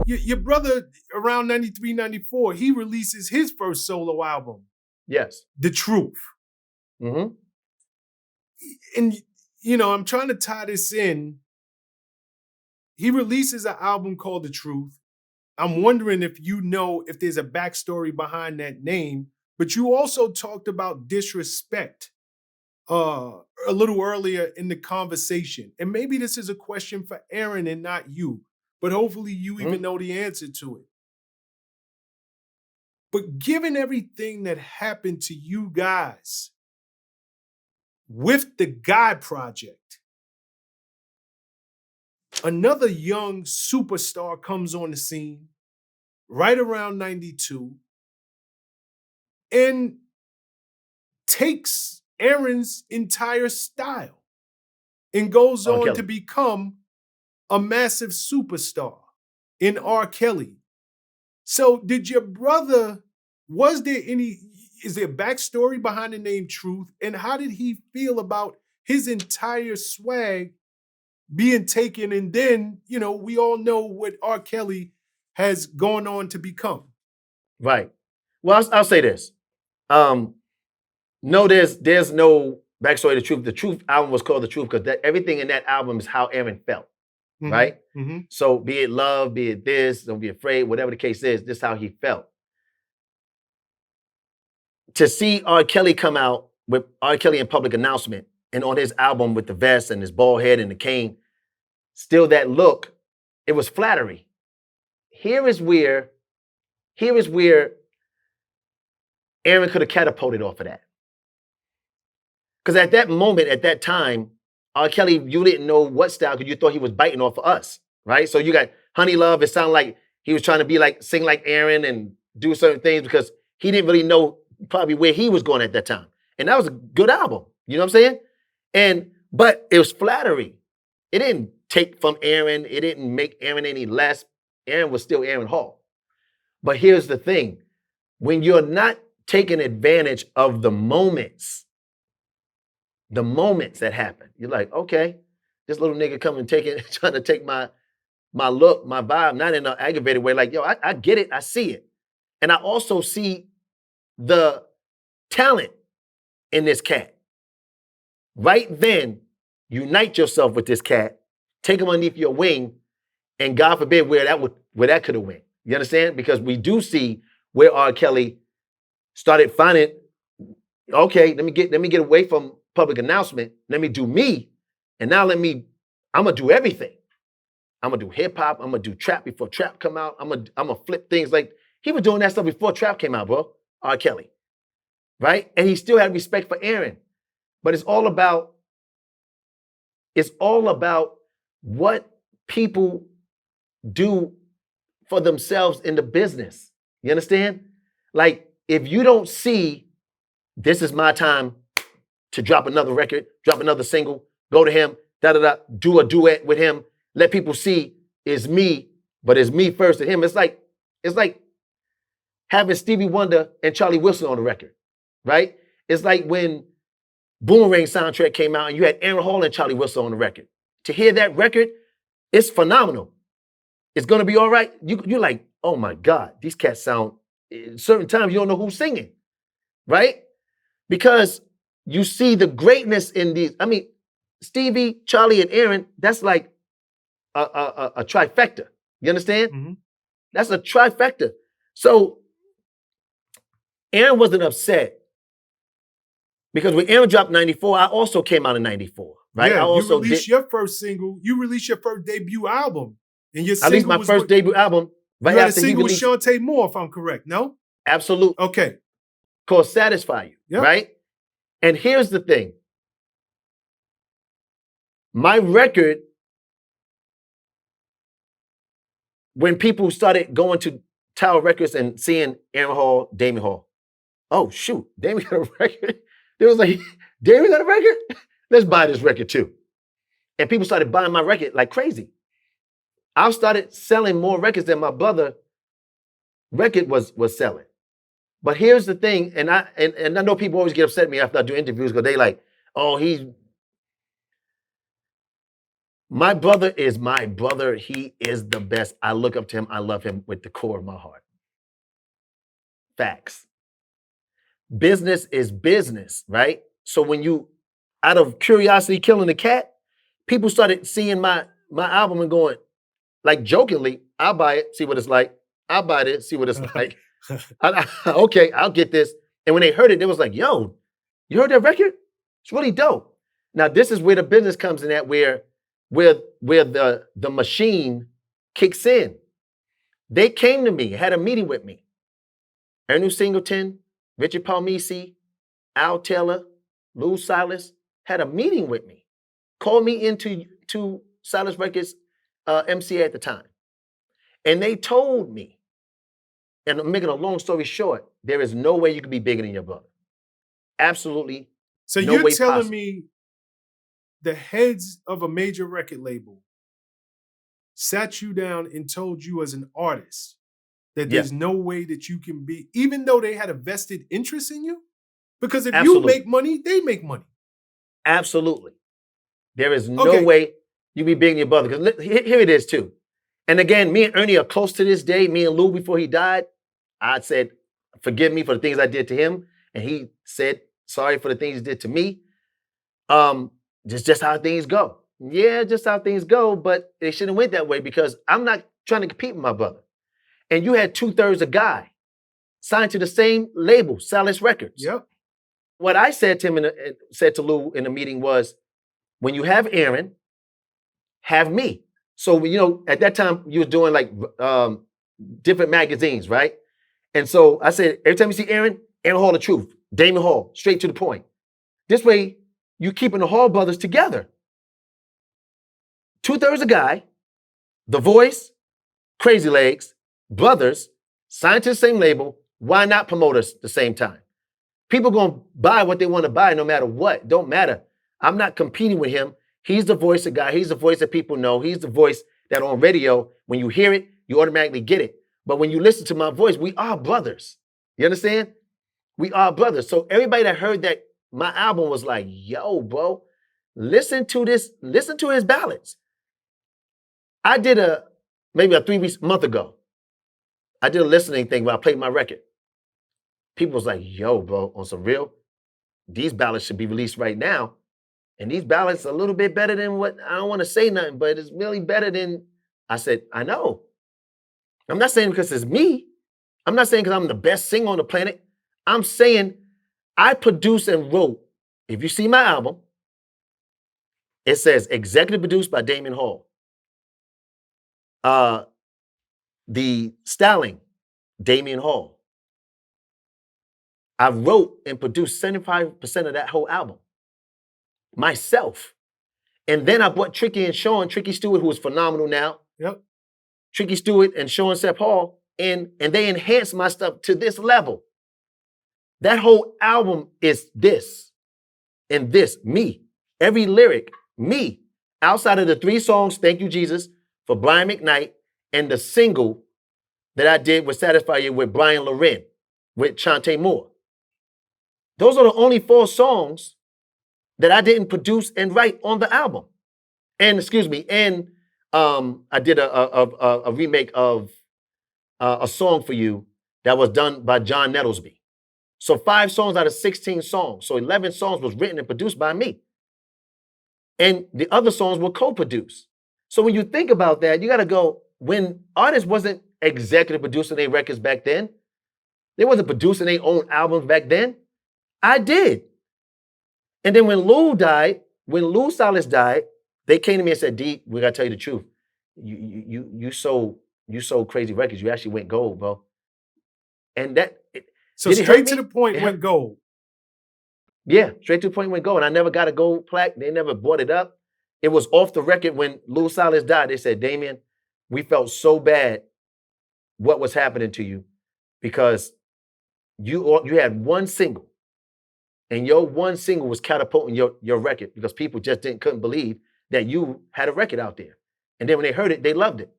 your brother around 93, 94, he releases his first solo album. Yes. The Truth. Mm-hmm. And, I'm trying to tie this in. He releases an album called The Truth. I'm wondering if if there's a backstory behind that name, but you also talked about disrespect a little earlier in the conversation. And maybe this is a question for Aaron and not you, but hopefully you even know the answer to it. But given everything that happened to you guys with the God Project, another young superstar comes on the scene right around 92 and takes Aaron's entire style and goes on to become a massive superstar in R. Kelly. So did your brother, is there a backstory behind the name Truth? And how did he feel about his entire swag being taken? And then, we all know what R. Kelly has gone on to become. Right. Well, I'll say this. No, there's no backstory to Truth. The Truth album was called The Truth because everything in that album is how Aaron felt. Mm-hmm. Right? Mm-hmm. So be it love, be it this, don't be afraid, whatever the case is, this is how he felt. To see R. Kelly come out with R. Kelly in public announcement and on his album with the vest and his bald head and the cane, still that look, it was flattery. Here is where Aaron could have catapulted off of that. Because at that moment, at that time, R. Kelly, you didn't know what style because you thought he was biting off of us, right? So you got Honey Love, it sounded like he was trying to be like, sing like Aaron and do certain things because he didn't really know probably where he was going at that time. And that was a good album, you know what I'm saying? But it was flattery. It didn't take from Aaron. It didn't make Aaron any less. Aaron was still Aaron Hall. But here's the thing. When you're not taking advantage of the moments that happen, you're like, okay, this little nigga coming trying to take my look, my vibe, not in an aggravated way. Like, yo, I get it. I see it. And I also see the talent in this cat. Right then, unite yourself with this cat, take him underneath your wing, and God forbid where that could have went. You understand? Because we do see where R. Kelly started finding, okay, let me get away from public announcement. Let me do me. And now I'm gonna do everything. I'm gonna do hip hop. I'm gonna do trap before trap come out. I'm gonna flip things. Like he was doing that stuff before trap came out, bro. R. Kelly, right? And he still had respect for Aaron. But it's all about what people do for themselves in the business. You understand? Like if you don't see this is my time to drop another record, drop another single, go to him, do a duet with him, let people see it's me, but it's me first and him. It's like having Stevie Wonder and Charlie Wilson on the record, right? It's like when Boomerang soundtrack came out and you had Aaron Hall and Charlie Wilson on the record. To hear that record, it's phenomenal. It's gonna be all right. You're like, oh my God, these cats sound, certain times you don't know who's singing, right? Because you see the greatness in these. I mean, Stevie, Charlie, and Aaron, that's like a trifecta. You understand? Mm-hmm. That's a trifecta. So Aaron wasn't upset because when Aaron dropped 94, I also came out in 94, right? Yeah, I also you released your first single. You released your first debut album. And your I released my first debut album right you had after a single he released. with Shantae Moore, if I'm correct, no? Absolutely. Okay. Called Satisfy You, right? And here's the thing. My record, when people started going to Tower Records and seeing Aaron Hall, Damion Hall, oh shoot, Damion got a record. They was like, Damion got a record? Let's buy this record too. And people started buying my record like crazy. I started selling more records than my brother record was selling. But here's the thing, and I know people always get upset at me after I do interviews because they like, oh, My brother is my brother. He is the best. I look up to him. I love him with the core of my heart. Facts. Business is business, right? So when you, out of curiosity killing the cat, people started seeing my album and going, like jokingly, I'll buy it, see what it's like. I'll buy it, see what it's like. Okay, I'll get this. And when they heard it, they was like, yo, you heard that record? It's really dope. Now, this is where the business comes in at, where the machine kicks in. They came to me, had a meeting with me. Ernie Singleton, Richard Palmisi, Al Taylor, Lou Silas had a meeting with me. Called me into Silas Records MCA at the time. And they told me, and I'm making a long story short, there is no way you can be bigger than your brother. Absolutely. So no you're way telling possible. me the heads of a major record label sat you down and told you as an artist that there's no way that you can be, even though they had a vested interest in you? Because if you make money, they make money. Absolutely. There is no way you be bigger than your brother. Because here it is too. And again, me and Ernie are close to this day. Me and Lou, before he died, I said, forgive me for the things I did to him. And he said, sorry for the things he did to me. Just how things go. Yeah, just how things go, but they shouldn't have went that way because I'm not trying to compete with my brother. And you had 2/3 a guy signed to the same label, Silas Records. Yep. What I said to him said to Lou in the meeting was, when you have Aaron, have me. So, you know, at that time you were doing like different magazines, right? And so I said, every time you see Aaron Hall the Truth, Damion Hall, straight to the point. This way, you keeping the Hall brothers together. 2/3 a guy, The Voice, Crazy Legs, brothers, signed to the same label. Why not promote us at the same time? People gonna buy what they want to buy no matter what. Don't matter. I'm not competing with him. He's the voice of God. He's the voice that people know. He's the voice that on radio, when you hear it, you automatically get it. But when you listen to my voice, we are brothers. You understand? We are brothers. So everybody that heard that my album was like, yo, bro, listen to this, listen to his ballads. I did maybe a month ago. I did a listening thing where I played my record. People was like, yo, bro, on some real, these ballads should be released right now. And these ballads are a little bit better than what, I don't want to say nothing, but it's really better than, I said, I know. I'm not saying because it's me. I'm not saying because I'm the best singer on the planet. I'm saying I produced and wrote. If you see my album, it says executive produced by Damion Hall. The styling, Damion Hall. I wrote and produced 75% of that whole album myself. And then I brought Tricky and Shawn, Tricky Stewart, who is phenomenal now. Yep. Tricky Stewart and Shawn Sepp Hall, and they enhanced my stuff to this level. That whole album is this and this, me. Every lyric, me. Outside of the 3 songs, Thank You, Jesus, for Brian McKnight, and the single that I did with Satisfy You with Brian Loren, with Chante Moore. Those are the only 4 songs that I didn't produce and write on the album. And I did a remake of A Song for You that was done by John Nettlesby. So 5 songs out of 16 songs. So 11 songs was written and produced by me. And the other songs were co-produced. So when you think about that, you got to go, when artists wasn't executive producing their records back then, they wasn't producing their own albums back then, I did. And then when Lou Silas died, they came to me and said, D, we got to tell you the truth. You sold crazy records. You actually went gold, bro. And that... So straight to the point went gold. Yeah, straight to the point went gold. And I never got a gold plaque. They never brought it up. It was off the record when Lou Silas died. They said, Damian, we felt so bad what was happening to you because you had one single. And your one single was catapulting your record because people just couldn't believe that you had a record out there. And then when they heard it, they loved it.